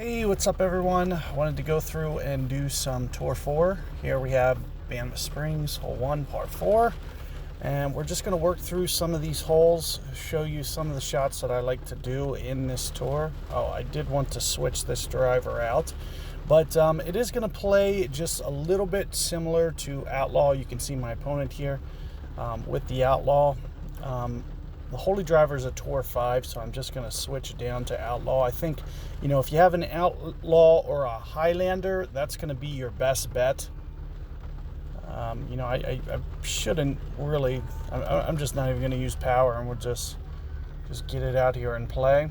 Hey, what's up everyone? I wanted to go through and do some Tour 4. Here we have Baniff Springs, hole 1, par 4. And we're just going to work through some of these holes, show you some of the shots that I like to do in this tour. Oh, I did want to switch this driver out. But it is going to play just a little bit similar to Outlaw. You can see my opponent here with the Outlaw. The Holy Driver is a Tour 5, so I'm just going to switch down to Outlaw. I think, if you have an Outlaw or a Highlander, that's going to be your best bet. I shouldn't really, I'm just not even going to use power, and we'll just get it out here and play.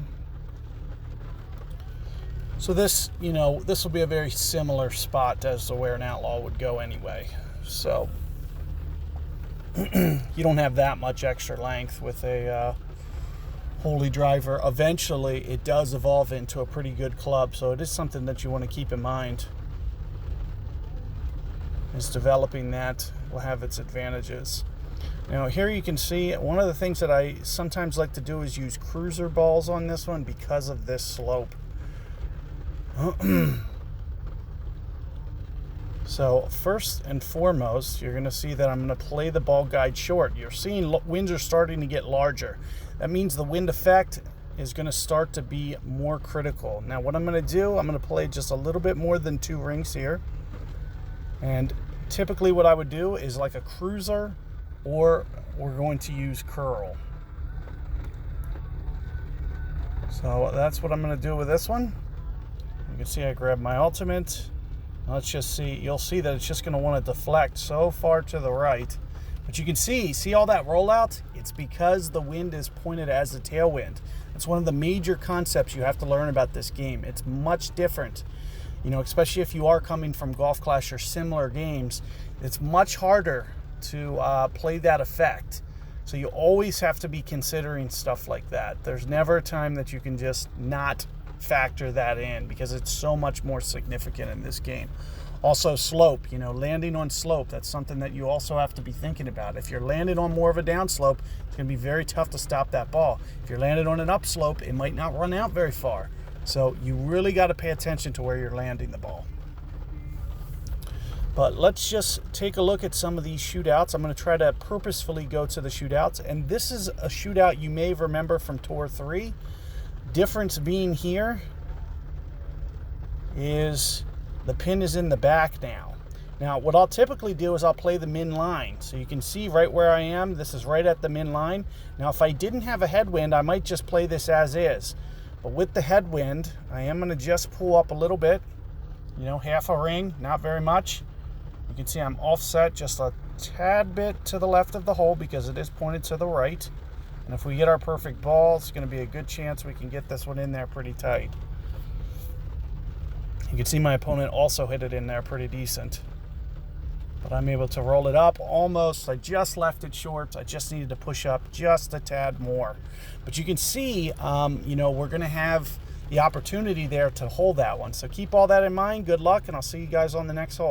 So this, this will be a very similar spot as to where an Outlaw would go anyway. So you don't have that much extra length with a Holy Driver. Eventually, it does evolve into a pretty good club, so it is something that you want to keep in mind. Is developing that will have its advantages. Now, here you can see one of the things that I sometimes like to do is use cruiser balls on this one because of this slope. So first and foremost, you're going to see that I'm going to play the ball guide short. You're seeing winds are starting to get larger. That means the wind effect is going to start to be more critical. Now what I'm going to do, I'm going to play just a little bit more than 2 rings here. And typically what I would do is like a cruiser, or we're going to use curl. So that's what I'm going to do with this one. You can see I grab my ultimate. Let's just see, you'll see that it's just going to want to deflect so far to the right. But you can see all that rollout? It's because the wind is pointed as a tailwind. It's one of the major concepts you have to learn about this game. It's much different, especially if you are coming from Golf Clash or similar games. It's much harder to play that effect. So you always have to be considering stuff like that. There's never a time that you can just not factor that in, because it's so much more significant in this game. Also slope, landing on slope, that's something that you also have to be thinking about. If you're landing on more of a downslope, it's going to be very tough to stop that ball. If you're landing on an upslope, it might not run out very far. So you really got to pay attention to where you're landing the ball. But let's just take a look at some of these shootouts. I'm going to try to purposefully go to the shootouts, and this is a shootout you may remember from Tour 3. Difference being here is the pin is in the back now. Now what I'll typically do is I'll play the min line. So you can see right where I am, this is right at the min line. Now if I didn't have a headwind, I might just play this as is. But with the headwind, I am going to just pull up a little bit, half a ring, not very much. You can see I'm offset just a tad bit to the left of the hole because it is pointed to the right. And if we get our perfect ball, it's going to be a good chance we can get this one in there pretty tight. You can see my opponent also hit it in there pretty decent. But I'm able to roll it up almost. I just left it short. I just needed to push up just a tad more. But you can see, we're going to have the opportunity there to hold that one. So keep all that in mind. Good luck, and I'll see you guys on the next hole.